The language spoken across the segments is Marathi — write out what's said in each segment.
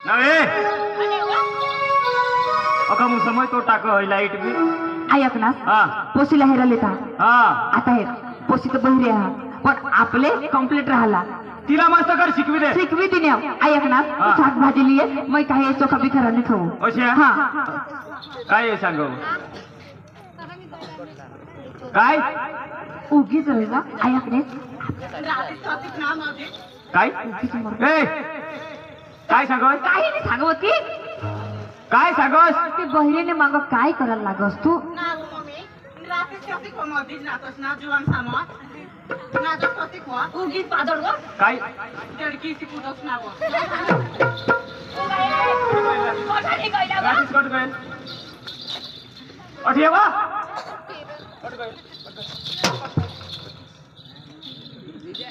नव्हे अका मग समज तो टाक लाईट बी ऐक ना हा पोशीला हेरायला येता हा आता हे पोशी तर बहिरे हा पण आपले कम्प्लीट राहिला तिला मस्त कर शिकवी दे शिकवी तिने ऐक ना शाकभाजी लिये मग काही चोखा बी खरा खाऊ अशी हा काय आहे सांग काय उगीच राहिला ऐक रे काय ए काय सांगस काही नाही सांगत की काय सांगस ते बहिरेने माग काय करायला लागस तू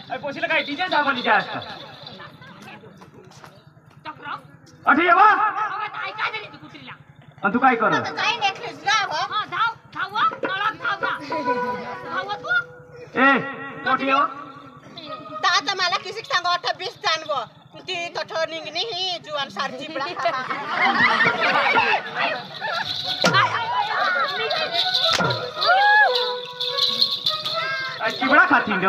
काय पोशीला काय टीचर दाखवली जास्त अठे येवा आणि तू काय कर ए कोठी येवा दादा मला किसी सांगो 28 जानगो ती तठ निंगनी ही जुवान सारची बडा चिबडा खाती ग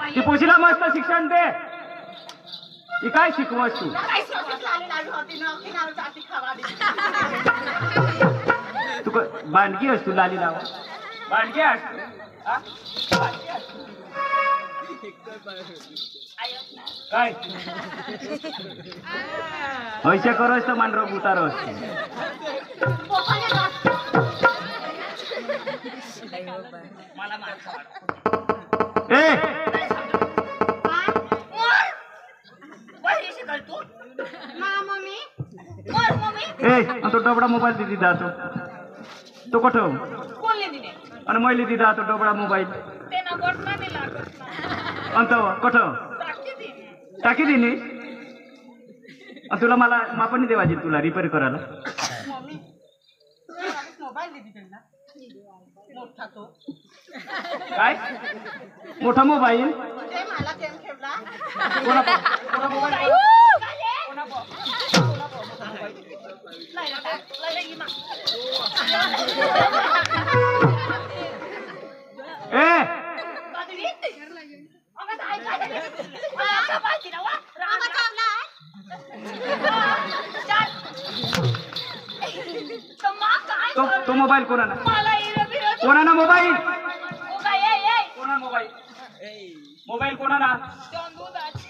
ती पोशीला मस्त शिक्षण दे ती काय शिकवस तू तू बांडगी असतो लाली लावा बांडगी असतो काय ऐसे करस तर मांडर बुतार असतो ए तो डबडा मोबाईल दिदी दा तो कठ आणि मैले दिदा तो डबडा मोबाईल अंत कठ टाकी दिनी तुला मला मापणी देवायची तुला रिपेअर करायला काय मोठा मोबाईल तो मोबाईल कोणाला कोणाला मोबाईल कोणा मोबाईल मोबाईल कोणाला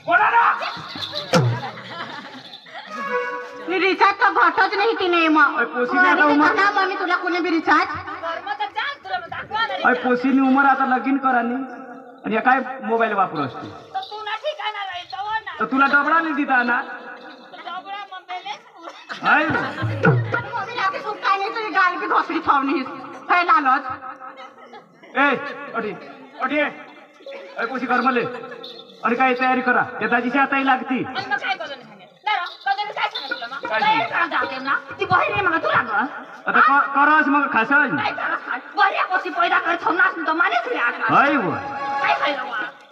कोणाला मी रिचार्ज तो घटच नाही तिने मम्मी तुला कोणी बी रिचार्ज पोशीनी उमर आता लगीन करानी आणि काय मोबाईल वापरू असते तर तुला डबडा नाही दिता ना गाल की घोसडी ठेवणी काय लालच ए अडी अडी पोशी कर मले आणि काय तयारी करा त्याची आता लागती आता करस मग खासच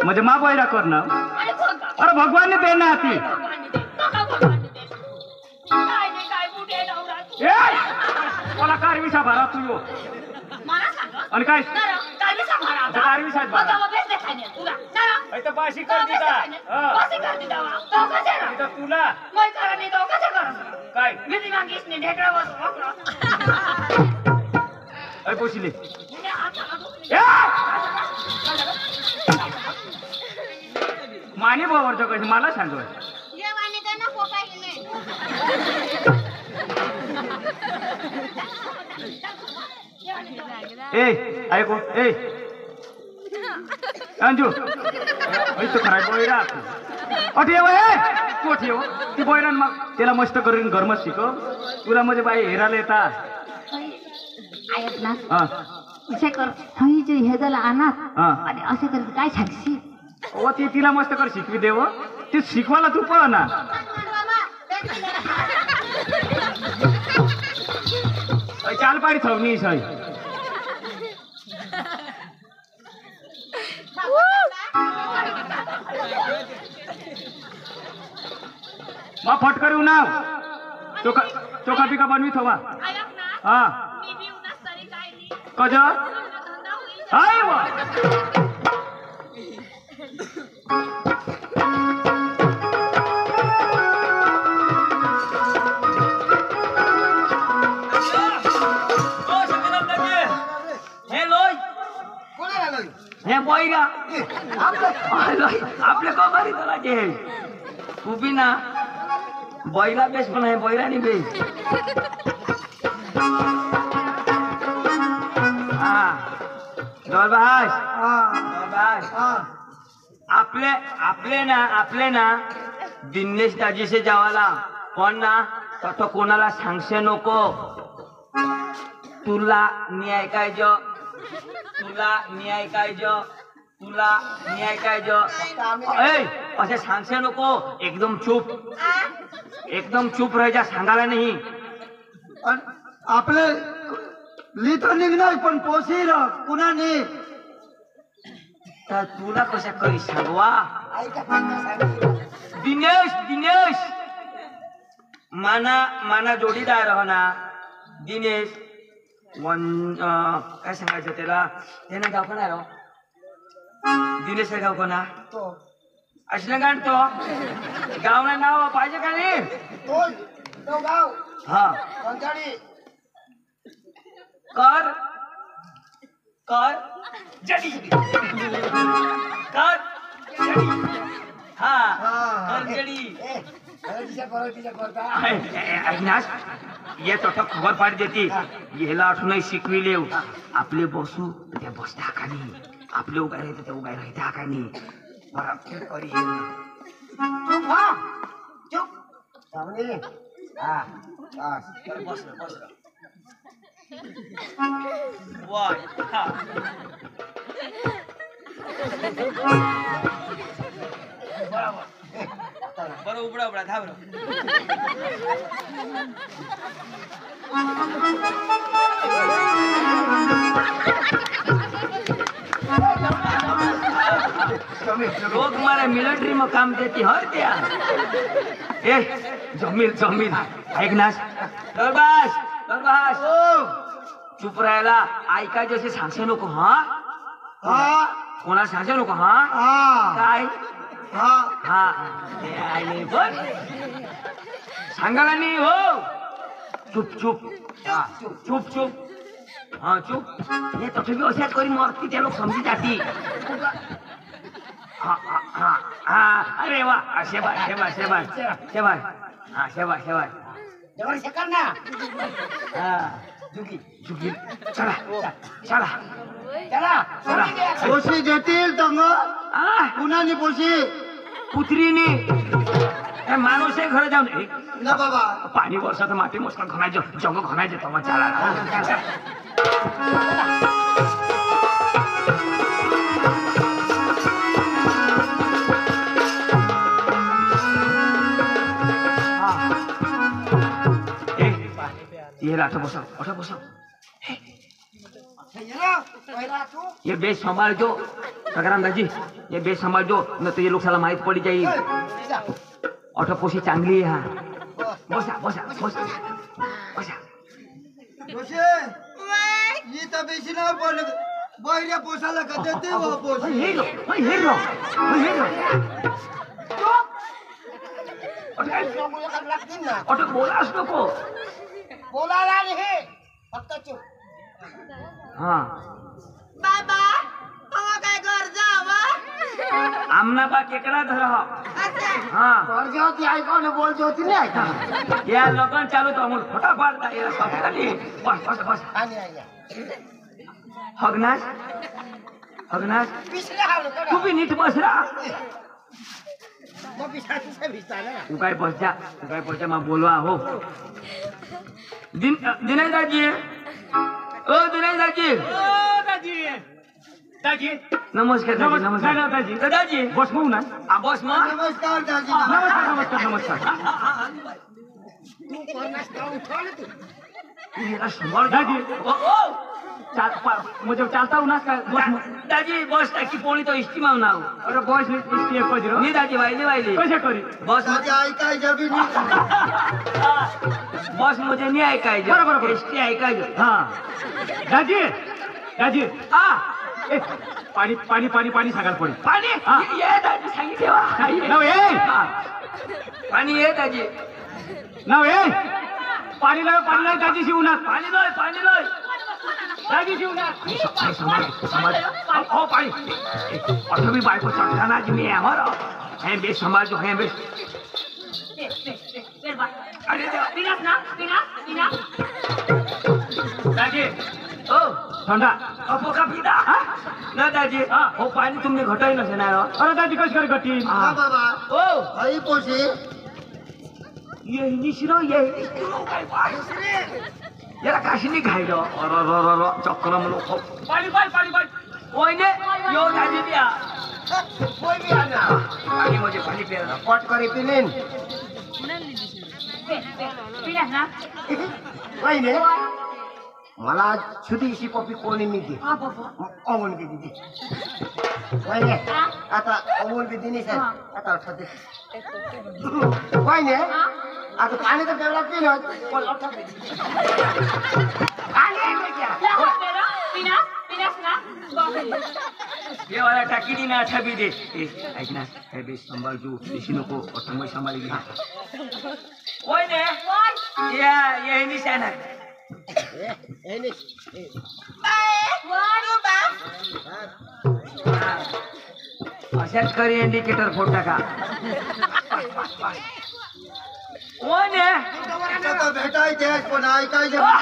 म्हणजे मा बैरा कर ना अरे भगवान ने देना आती मला कारविसा भरा तू यो आणि काय कारविसा बाशी कर दिता तुला काय पोशिले माने भावाचं कसं मला सांग ए ऐको ए अंजू तो खराय बोयरा अठेव तू ठेव ती बोयरान मग त्याला मस्त करून घरमत शिकव तुला म्हणजे बाई हेरायला येता ऐक ना असे कर हे झालं आणा आणि असे करत काय सांगशी ओ ती तिला मस्त कर शिकवी देव ती शिकवायला तू पळ ना चाल पाडी थवनी सई मग फटकर येऊ नाव चोखा पिका बनवी थवा हा कज हाय वा हे बोईगा आपले कमारी तला के उभी ना बोईला बेस पण आहे बोईला नाही बेस हा दरबाज आपले ना दिनेश दाजीसे जावाला पण ना तो कोणाला सांगशे नको तुला नी ऐकायचं असे सांगशे नको एकदम चुप राहायच्या सांगायला नाही आपले लिथ निघणार पण पोसी पुन्हा नाही तर तुला कशा करी सांगवा दिनेश माना जोडीदार हो ना दिनेश काय सांगायचं त्याला त्यानं गाव कोणा राव दिनेश गाव कोणा असलं गाण तो गावना नाव पाहिजे का नाही हा कर जडी हा कर जडी अविनाश ये तो खबर पाड देती याला असूनही शिकविले आपले बसू त्या बसत्या खाली आपले उगाय राहते त्या उगाय राहत्या खाली बरोबर करी बस बरोबर उबडा उबडा धाव लोग मारे मिलिटरी में काम देती हर त्या ए जमील ऐकनास दरबास चुप राहायला ऐका जसे सांगशे नको हा कोणा सांगशे नको हा काय हा आले पण सांगायला नाही हो चुप हाँ चुप ये तो ठीक है कोई मरती ते लोग समझी जाती हाँ अरे वाह शेबाश हाँ शेबाश जबर से करना हाँ झुकी चला पोशी देतील तंग पुन्हा नि पोशी कुत्रीने माणूस घर जाऊन ना बाबा पाणी वर्षात माती मस्त घनायचं जंग घनायचं तेव्हा चाला ये लाठो बसो ये बेस संभाल जो सगराम जी ये बेस संभाल जो न तो ये लोग साला माहित पड़ी जाएगी ऑटो पोशी चांगली है बसा ये तर बेसी ना बोल बहिऱ्या पोसाला का देते हो पोस हेरो ऑटो बोलास नको बोलायला नाही फक्त चुप हाँ बाबा हवा काय घर जावा आमना बा केकरा धर हाँ वर्ग होती ऐकवणे बोलती होती नाही ऐका या लगन चालू तो अमूल फटाफट जायला सब खाली बस हगनास पिसले हावलं का तू भी नीट बस रहा मग पिसाची से भिजता ना तू काय बस जा मैं बोलवा हो दिनेश दाजी ओ दिनेश दाजी दाजी नमस्कार दाजी, नमस्कार नमस्कार दाजी दादाजी बस मग ना बॉस मग नमस्कार दाजी नमस्कार नमस्कार नमस्कार याला सांभाळ दाजी ओ, ओ, म्हणजे चालता हूं ना का बस मग दाजी बॉस टाकी पोळी तो इस्तीमाव नाव अरे बॉस इस्ती एक बजरो मी दाजी वाहिली कसे करी बॉस दाजी ऐकायचं बी नाही बॉस मुझे नहीं ऐकायचं बरोबर, बरोबर. एसटी ऐकायचं हा दाजी दाजी आ ए, पाणी पाणी पाणी पाणी सांगाल पडी पाणी हा. ये दाजी सांगितले वा. नव ए हा. पाणी ये दाजी नव ए पाणी नाही दाजी शिवणार पाणी लोय दाजी शिवणार समाज हो पाणी अठो भी बायको चटकाना जी मी हमारा है बे समाज जो है बे अरे देवा. दाजी ओ थंडा अपो का पिता हा? ना दाजी हा. हो पाणी तुमने घटाई नसे ना अरे दाजी कशी कर गटी हा बाबा ओ आई पोशी ये निशिरो ये निशिरो काय बाय याला काशीनी घायलो अर चक्र मलो पाणी पाणी ओयने यो दाजी दिया पाणी म्हणजे पाणी प्यायला पट करी पिलीन वहिनी मला आज छोटीशी पप्पी कोणी मिळते अमोल बी दिदी वहिनी आता अमोल बी दिनी सर आता आठवते वहिनी आता पाणी तर तेवढा पिलं पण लक्षात ये वाला टाकी दी ना अच्छा भी दे ऐक ना हे बे सांभाळ जो देशी नको ऑटोमॅटिक सांभाळी घ्या ओयने या ये निशाना अशाच करी इंडिकेटर फोड टाका ओयने आता भेटायचे पण ऐकायचे बस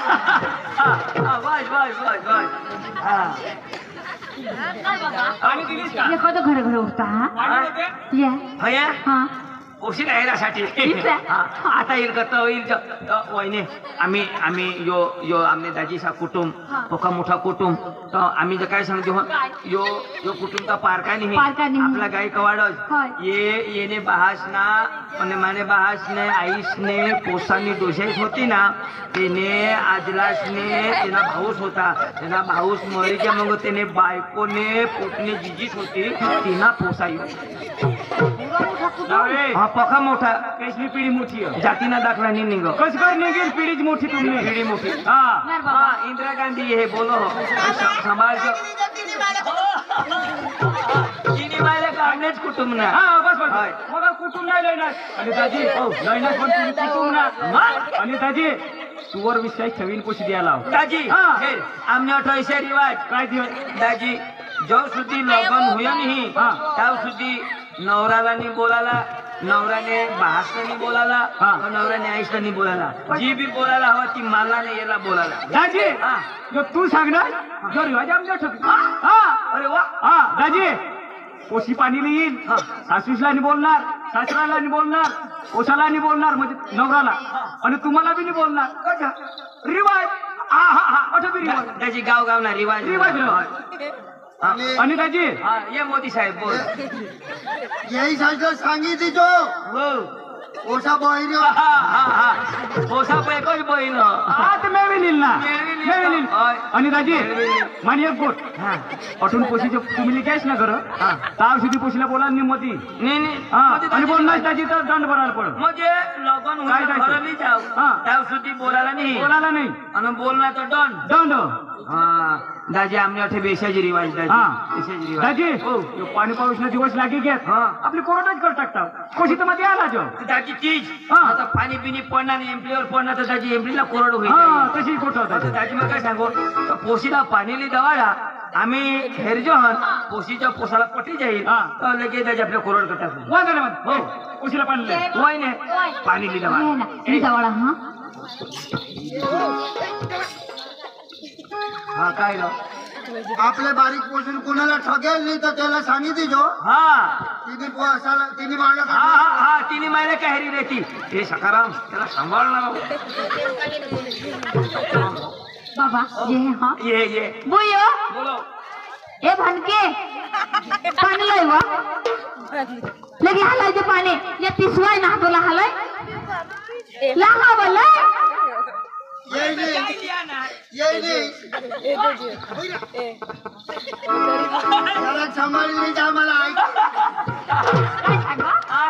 बस बस बस हा पाणी दिलीस का हे कधी घरे घरे उठता हा पाणी होते या भैया हा उशीर यायसाठी ठीक आहे. आता येईल करता होईल वहिने आम्ही यो यो आमने दाजीचा कुटुंब पोका मोठा कुटुंब तर आम्ही जर काय सांगतो यो यो कुटुंब का पारका नाही पारका नाही. आपला गाय कवाडच होय. येने बहास ना आणि माने बहास ने आईसने पोसानी डोशाईस होती ना तेने आजलासने तेना भाऊस होता तेना भाऊस मरीच्या मग त्याने बायकोने पोटने जिजीस होती तिना पोसाई नवरे हा पका मोठा कैसली पिढी मोठी आहे जातीना दाखला नाही निघ कस कर निघेल पिढीच मोठी तुम्ही पिढी मोठी हा हा इंदिरा गांधी हे बोलो समाज तिने मायला काढणेच कुटुंब ना हा बस बस होय. मग कुटुंब नाही लयणार आणि दाजी लयणार पण तुम्ही कुटुंब ना मग? आणि दाजी तुवर विषय ठेवीन कशी द्यायला दाजी हा. हे आमने अठराशे रिवाज काय दिवस दाजी जो सुधी लग्न होया नाही हा. त्या सुधी नवराला नाही बोलाला नवऱ्याने बहासला नाही बोलाला हा. नवऱ्याने आईसला नाही बोलाला जी बी बोलायला हवा ती मला नाही याला बोलायला दाजी हा. जो तू सांगणार जो रिवाज आमच्या ठेव हा अरे वा हा दाजी पोशी पाणीला येईल हा. सासूसला नाही बोलणार सासराला नाही बोलणार ओसाला नाही बोलणार म्हणजे नवराला आणि तुम्हाला बी नाही बोलणार रिवाज हा हा हा अठा बी रिवाज त्याची गाव गाव ना रिवाज रिवाज हा. आणि दाजी हा, ये मोदी साहेब बोल यही साजलं सांगितली तो हो ओसा बहिरी हा हा हा पोसा पैकोच बहीण आता मेळविलील ना मेळविलील. मेळविलील होय. आणि दाजी मेळविलील. मानी एक गोट हा अठून पोशीचे तुम्ही लिकायच ना कर हा. ताव सुधी पोशीला बोला निमती नाही नाही हा मध्ये आणि दाजी बोलणार दाजी तर दंड भरायला पड म्हणजे लगन काय होऊन जायचं? घराली जाऊ हा. त्या सुधी बोलायला नाही बोलायला नाही आणि बोलला तर डन दंड हा दाजी आमने अठे बेशाची रिवाज दाजी हा बेशाची रिवाज दाजी हो यो पाणी पाऊसला दिवस लागे घेत हा. आपली कोरोनाच कर टाकता कोशी तर मध्ये आला जो दाजी तीच हा. आता पाणी पिणी पडणार नाही एम्प्लीवर पडणार तर दाजी एम्प्लीला कोरड होईल हा तशी गोट आता होता दाजी मग काय सांगू तर पोशीला पाणीली दवाडा आम्ही हेरजो हन पोशीच्या पोसाला पटी जाईल हा. तर लगेच दाजी आपल्या कोरड कटा वांधा नाही हो कोशीला पाणी लय. वय ने पाणीली ये ना दवा इदावाळा हा हा काय ग आपले बारीक पोषण कोणाला ठगेल नाही तर त्याला सांगितली जो हा तिने पोसाला तिने मारलं हा हा हा तिने मायला कहरी रेती हे सकाराम त्याला सांभाळणार बाबा ये हा ये ये बुयो बोलो ए भनके पाणी लय व लगे हलाय ते पाणी या पिसवाय ना तुला हलाय लाहा बोला ये नहीं काय दिया ना ये नहीं जरा सांभाळून मी जा मला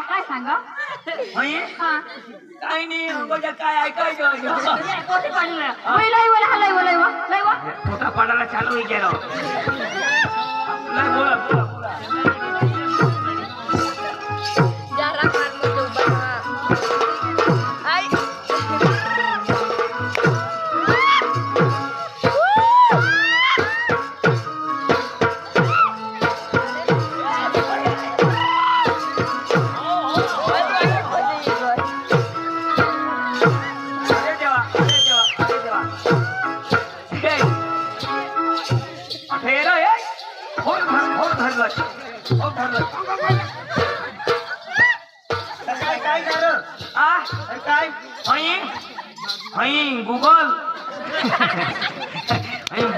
काय सांगा होय काय नाही अगोदर काय ऐकायचं लय व हलाय व लय व मोठा पडायला चालू होई गेलो लय बोला बोला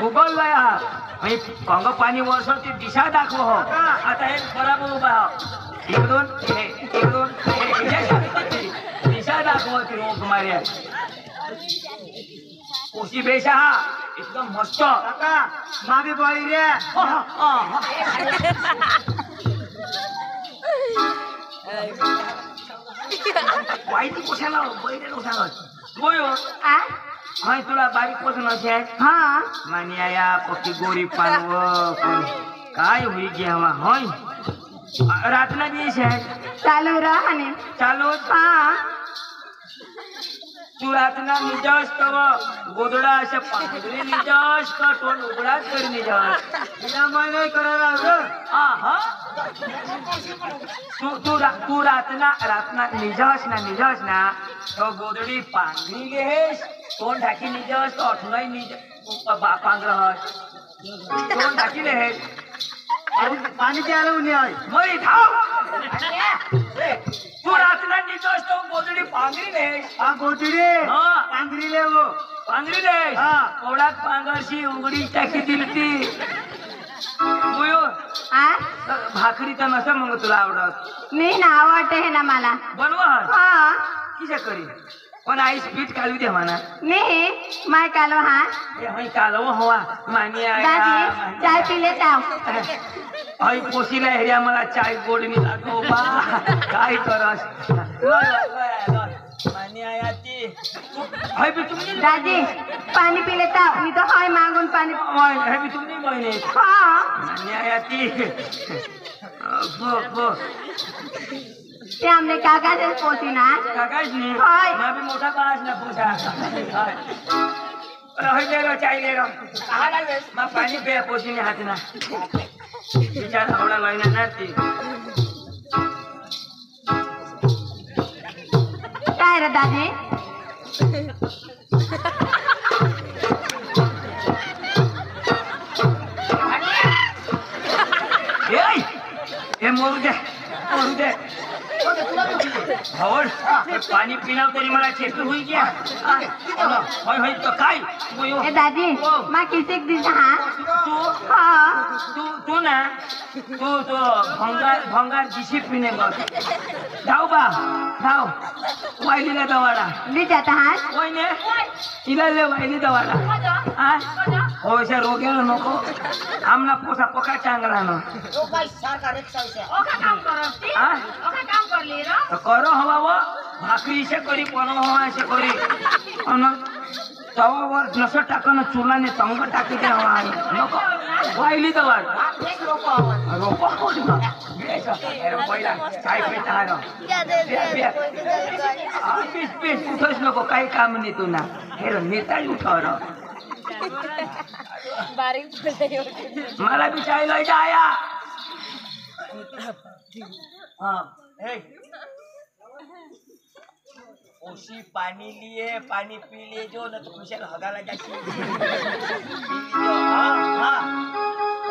गुगल कंग पाणी वर्षाची दिशा दाखव हो आता हे बराबर उभा इकडून इकडून दिशा दाखवती हो तुम्हाला उशी बेशा हा एकदम मस्त काका मागे बाई रे वाईट कशाला बैठे कशाला बोय हाय तुला बारीक पोषण असे हा मानी आया पक्की गोरी पानव काय होई घ्यावा होय रातना दिवस आहे चालू राहणे चालू हा तू रातना निजास तव गोदडा अशा पांढरे निजास का तोंड उघडाच कर निजास तिला नाही करायला हा हा तू रातना निजास ना तो गोदडी पांढरी घेस तोंड ढाकी निजास तो अठुनाई निजास पांढरहस तोंड ढाकी लेस पाणी द्यायला उन्हे आहे मरी धाव तू रातना निजास तो गोदडी पांढरी लेस हा गोदडी हा पांढरी ले वो पांढरी ले हा कोडात पांढरशी उघडी टाकी दिलती बोयो भाकरी तर नसेल मग तुला आवडत नाही ना आवडते हे ना मला बनवा हा किशा करी पण आई पीठ काढू दे म्हणा नाही माय कालो हा कालव हवा मानी दादी चाय पिले जाव आई पोशीला हेऱ्या मला चाय गोडणी दाखव बा काय करस मानी आया ती हाय बी तुम्ही दादी पाणी पिले जाव मी तो हाय मागून पाणी हाय बी तुम्ही बहिणी हा मानी आया ती बो ते आमने काका से पोती ना काकाच नाही हाय ना बी मोठा पास ना पोसा हाय हाय ले रो चाय ले रो मग पाणी पे पोशीने हात ना विचार आवडा लाईना ना ती काय रे दादी हे मरू दे हवड पाणी पिणार तरी मला चेष्ट होई गया होय होय तो काय ए दादी मा किसिक दिस हा तू हा तू ना तू तो भंगार दिशी पिणे बघ जाऊ बा जाऊ वायलीला दवाडा ली जाता हा होय ने तिला ले वायली दवाडा हा हो अशा रोग्याला नको आमना पोसा पका चांगला न तो काय सारखा रिक्षा करो हवा व भाकरी से करी पनो हवा से करी अन तवावर नस टाकन चुलाने तंग टाकी दे हवा नको वायली दवाड रोपा पहिला चाय पिता रो पीस उठोस नको काही काम नाही तू ना हेर नेताळी उठावर मला भी चाय लय जाया हाँ हे उसी पानी लिए पानी पी लिए जो न तो खुशल हगाला जाशी हाँ हाँ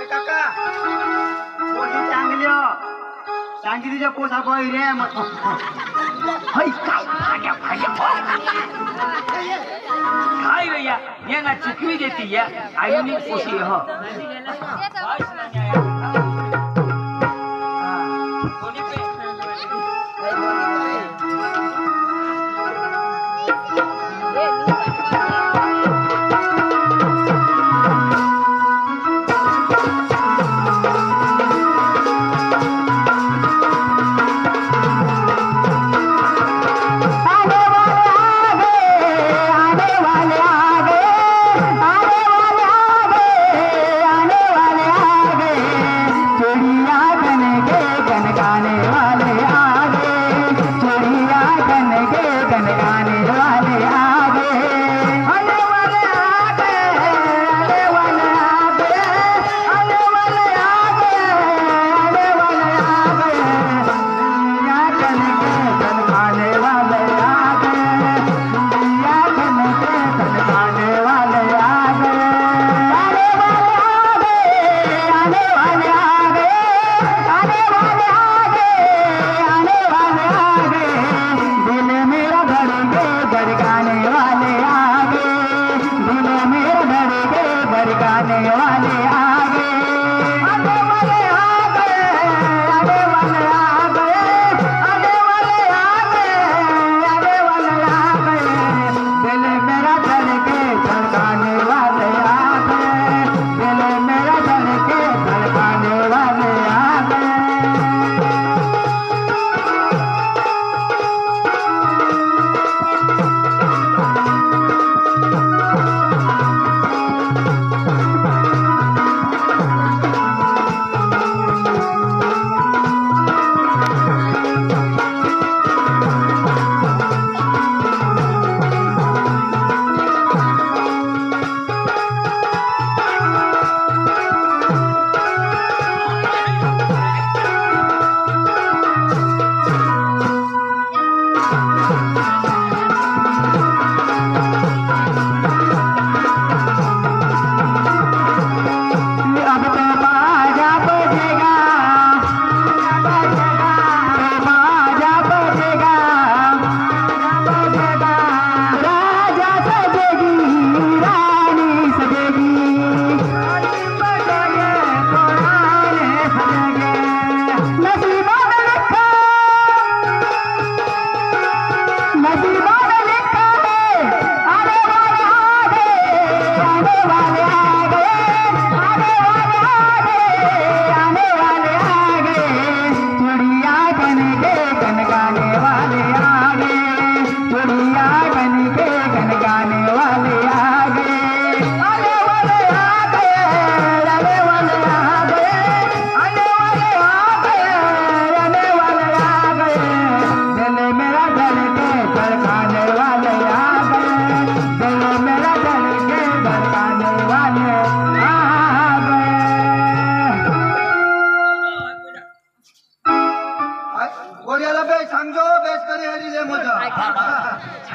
ए काका पोटी चांगली हो सांगितलीच्या पोसा पाहिजे रे मग हाय, काय भाड्या काय भैया ये ना चुकवी देती या आयुनी पोशी हो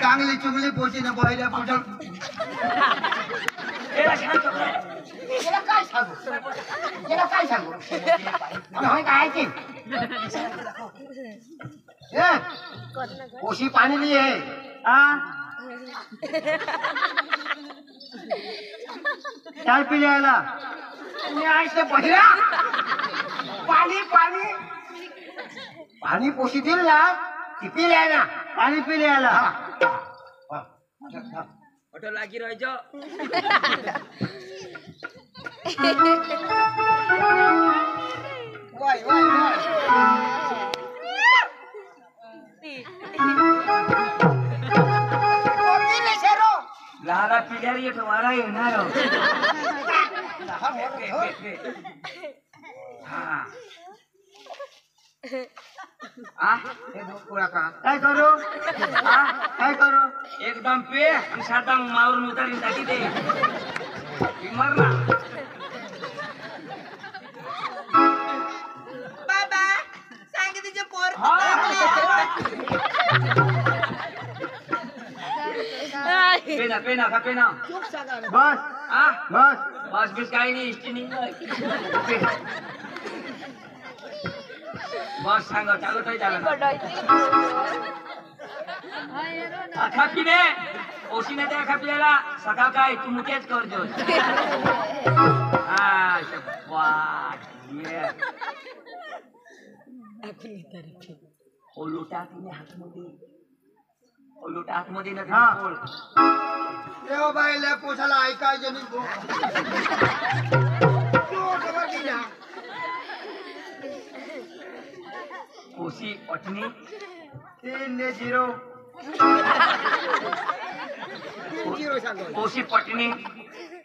चांगली चुगली पोचीने बहिल्या पुढं काय सांगू काय की पोशी पाणी लिए काय पिले यायला पहिला पाणी पाणी पाणी पोशी दिल ना ती पिले ना पाणी पिले यायला ऑटो लागी रहिजो वाय वाय वाय लाला पिल्यारी येतो वारा येणार काय करू काय करू एकदम पे साधा मारून उतारी टाकी दे मरना बाबा सांगितले पोर पेना पेना का पेना बस बस बस बीस काही नाही इष्टी नाही बस सांग चालू तरी चालू आखा पिणे ओशीने त्या आखा पिल्याला सकाळ काय तू मुकेच करतो हा शब्बात ये ओलोटा तिने हातमध्ये ओलोटा हातमध्ये ना हा. बोल देव बाईला पोसाला ऐकायचं नाही ओशी पत्नी 3-0 ओशी पत्नी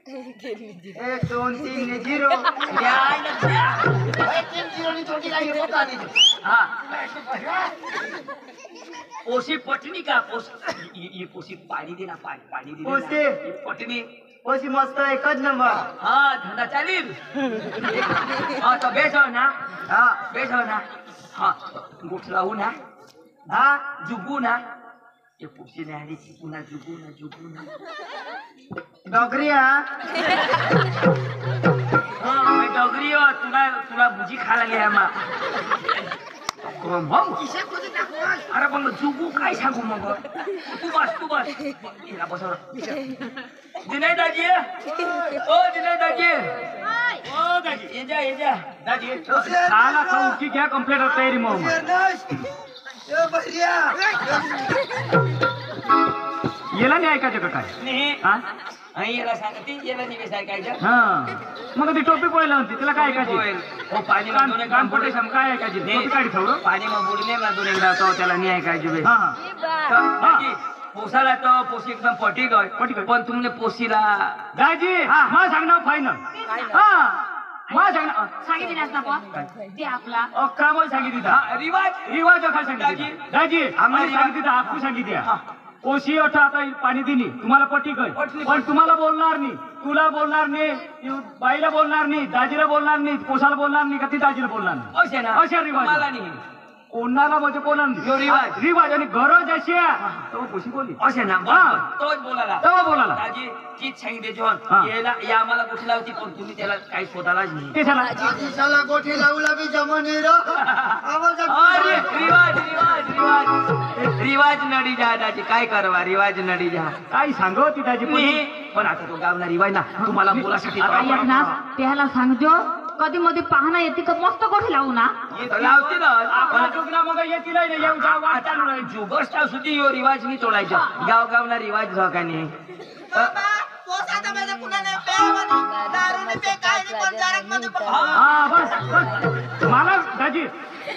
1-2-3-0 हा ओशी पटनी का ये पोशी पाणी दे ना पाणी दे पोशी. पटनी पोशी मस्त एकच नंबर हा धंदा चालील हा तो बेस हो ना हा बेस हो ना हा गुठलावू ना हा जुगू ना ये पोशी ने आली पुन्हा जुगू ना डोगरी हा हा मी डोगरी हो तुला बुजी खायला घ्या मा अरे पण जुगू काय सांगू मग तू बस हिला बस दिने दाजी ओ दिने दाजी ओ दाजी ये जा दाजी खाला खाऊ की क्या कंप्लेंट होता है मग याला नाही ऐकायचं का काय नाही हा आई याला सांगते याला नाही ऐकायचं हा मग ती टोपी पोहायला होती तिला काय ऐकायची हो पाणी कॉम्पिटिशन काय ऐकायची टोपी काढी ठेवलं पाणी मग बुडले ना दोन एकदा तो त्याला नाही ऐकायचे बे. हा हा तर दाजी पोसाला तर पोशी एकदम पटीक आहे पण तुमने पोशीला दाजी मला सांगणार फायनल हा मला सांगणार सांगितलं ना आपण ते आपला अक्का मला सांगितली हा, रिवाज काय सांगितली दाजी आम्हाला सांगितली आपू सांगितली ओशी अठा आता पाणी दिली तुम्हाला पटी कर पण तुम्हाला बोलणार नाही तुला बोलणार नाही बाईला बोलणार नाही दाजीला बोलणार नाही पोसाला बोलणार नाही का ती दाजीला बोलणार नाही असे ना अशा रिवाज मला नाही कोणाला म्हणजे बोलणार यो नाही रिवाज. रिवाज आणि गरज अशी आहे तो पोशी बोलली असे ना हा. तोच बोलायला तेव्हा बोलायला दाजी चीज सांगितले जॉन हा. याला या आम्हाला कुठला होती पण तुम्ही त्याला काही शोधालाच नाही ते झाला दिसाला गोठी लावला बी जमनी रो अरे रिवाज नडी जा दाजी काय करवा रिवाज नडी जा काय सांगव ती दाजी नाही पण आता तो गावना रिवाज ना तुम्हाला बोलासाठी तो आई आपण- ना त्याला सांगजो कधी मध्ये पाहणं येते का मस्त गोठी लावू ना लावतील आपला जोगला मग येतील येऊ जा वाटा जुगस्टा सुद्धी यो रिवाज नाही तोडायचा गाव गावना रिवाज झोकाने हा बस मला दाजी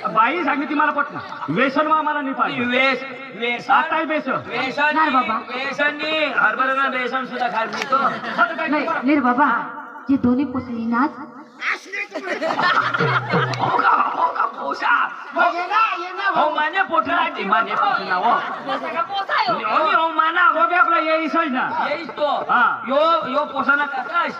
बाई सांगितली मला पटलं व्यसन मला नाही पाहिजे वेस आता बेसन वेसन नाही बाबा. वेसन नाही हरभरा बेसन सुद्धा खाल मी तो नाही नीर बाबा जे दोन्ही पुतली नाच हो का पोसा हो माने पोटला माने पोटला हो हो माना तो बी आपला येईस ना येईस तो हा. यो पोसाना काकाश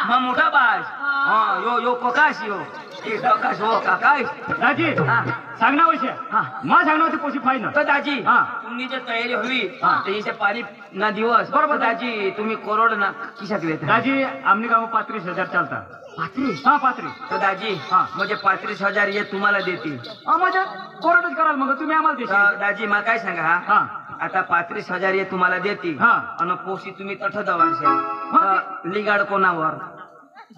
मा मोठा बास हा यो कोकाश यो एक काकाश हो काकाश दाजी हा. सांगणार विषय हा. मला सांगणार होती पोशी फायनल तर दाजी हा. तुम्ही जे तयारी हवी हा. त्याचे पाणी ना दिवस बरोबर. दाजी तुम्ही करोड ना किशात घेता दाजी आमने गाव 35,000 चालतात 35 हा 35 तर दाजी हा. म्हणजे 35,000 ये तुम्हाला देतील माझ्या कोरडच कराल मग तुम्ही आम्हाला तर देशाल दाजी मला काय सांगा हा हा आता 35,000 ये तुम्हाला देतील हा. आणि पोशी तुम्ही तठ दवारशे लिगाड कोणावर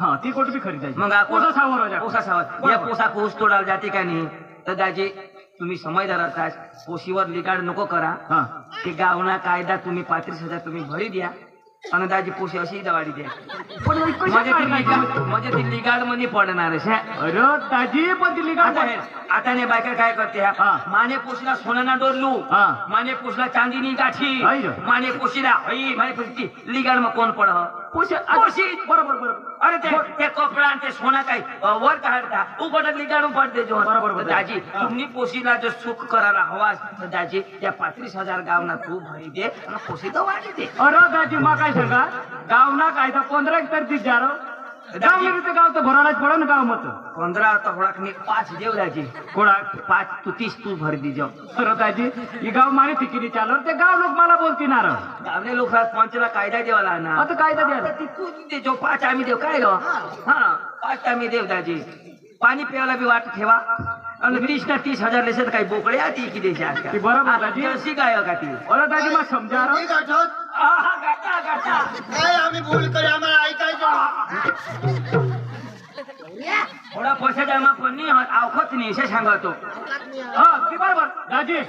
हा ती कोट बी खरीदायची मग पोसा सावर हो जा. पोसा सावर या पोसा पोस तोडायला जाते का नाही तर दाजी तुम्ही समजदार असतास पोशीवर लिगाड नको करा हा ते गावना कायदा तुम्ही 35,000 तुम्ही भरी द्या आणि दाजी पोशी अशी दवाडी द्या पण मग कशी म्हणजे ती लिगाड मध्ये पडणारच हा. अरे दाजी पण ती लिगाड आता ने बायका काय करते हा. माने पोशीला सोनं डोरलू हा. माने पोशीला चांदीनी गाठी आई रे. माने पोशीला माने पोशी लिगाड मग कोण पड पोशी बरोबर अरे ते कपडा आणि ते सोना काय वर काढता उघडत लिगाडून पडते जो बरोबर. दाजी तुम्ही पोशीला जर सुख करायला हवा तर दाजी त्या 35,000 गावना तू भरी दे आणि पोशी तर वाढी दे अरे दाजी मा काय सांगा गाव ना काय तर 15 तर ती जार गाव नाही गाव तर भरायलाच पडो ना गाव मत 15 तोडाक मी 5 देव दाजी कोणा 5 तू 30 तू भरी दे जाऊ अरे दाजी ही गाव माने तिकिरी चालवर ते गाव लोक मला बोलती ना गावने लोक पंचला कायदा देवाला ना आता कायदा द्या ती तू दे जो 5 आम्ही देव काय लो हा 5 आम्ही देव दाजी पाणी प्यायला बी वाट ठेवा आणि 30 ना 30,000 लेसे तर काही बोकडे आती की देशा ती बरोबर दाजी. अशी काय का ती अरे दाजी मग समजा रो. ठीक आठवत काय आम्ही भूल करे आम्हाला ऐकायचं थोडा पैसा जमा पण नाही होत अवखत नाही असे सांगतो हा ती बरोबर दाजी.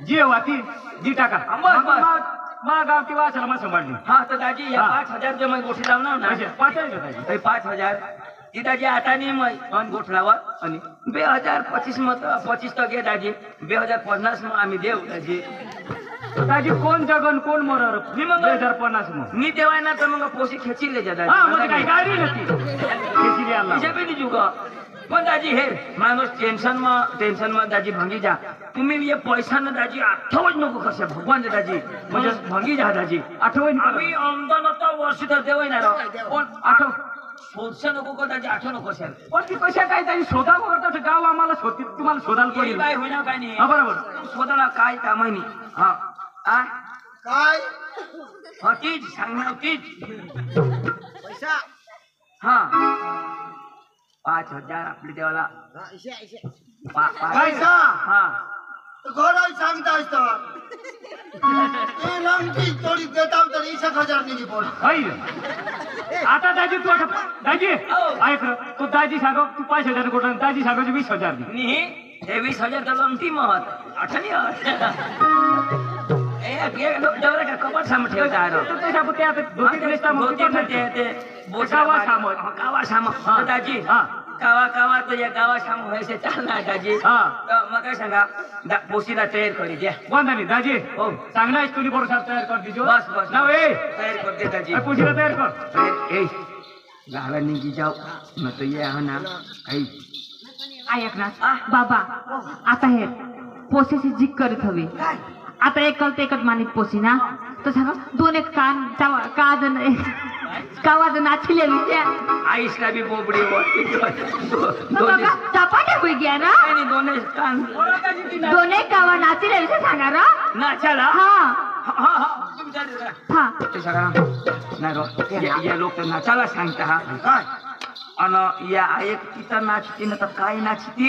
जी वाती जी टाका बस, बस. मला गावठी वाचायला मग सांभाळली. हा तर दाजी या हा. 5,000 जे मग गोष्टी लावणार ना पैसे पाठवायचे दाजी. ते 5,000 ती दाजी आता नाही मग गोठलावर आणि 2025 मत 25 टक्के दाजी 2050 मग आम्ही देऊ दाजी दाजी कोण जगन कोण मरर मी मग- 2050 मग. मी देवाय ना तर मग पोशी खेची ले जा हा म्हणजे काही गाडी नव्हती खेचली आला. हिशेबी नाही जुगा पण दाजी हे माणूस टेन्शन में दाजी भांगी जा तुम्ही ये पैसा ना दाजी आठवच नको कसे भगवान जे दाजी म्हणजे भांगी जा दाजी आठवण आम्ही आमदार आता वर्ष तर देवाय ना राव. पण आठव शोधचं नको का दाजी आठव नको असेल पण ती कशा काय त्याची शोधा करतात गाव आम्हाला शोध तुम्हाला शोधायला काही पडेल. काय होईना काय नाही हा बरोबर. शोधाला काय काम आहे नाही हा आ काय हा तीच सांगणार तीच पैसा हा 5,000 आपल्या देवाला हा, इशे, इशे. पाच पैसा हा घर सांगता रंगची थोडी देता तर 20,000 निघी पण होय. आता दाजी तू दाजी ऐक रे. तू दाजी सांग तू 5,000 कुठं दाजी सांगायचे 20,000 दे. नहीं हे 20,000 का लंटी मत आठनी एक डवरा का कपाट साम ठेवता आहे तर त्याच्या पुढे आता धोती नेसता मग धोती किती ते ते कावा साम. कावा साम हा. दाजी हा. कावा तो या कावा साम व्हायचे चालणार दाजी हा. तर मग काय सांगा पोशीला तयार करी द्या कोण दाजी हो. चांगला स्टोरी बरोबर तयार कर दीजो. बस बस नाव ए तयार कर दे दाजी पुशीला तयार कर. तयार ए गाला निघी जाऊ न तो ये हा ना काही ऐक ना बाबा आता हे पोसेची जिक करीत हवी आता एकच मानिक पोसी ना तर सांगा 2 एक कान कावाज नाचिले विषय आईसला बी बोबडी बाबा चपाट्या होई गया ना दोन्ही कान 2 एक कावा नाचिले विषय सांगा ना नाचाला हा हा हा तुम्ही चालले जा. हा ते सगळा नाही रो या लोक तर नाचाला सांगता हा काय आणि या एक तिथं नाचती ना तर काय नाचती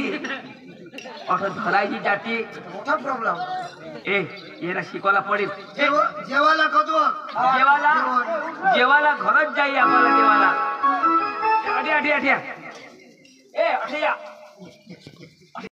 असं धरायची जाती मोठा प्रॉब्लेम ए याला शिकवायला पडेल जेवायला कधू जेवायला घरच जाई आम्हाला जेवायला आठी आठी आठी ए आठी या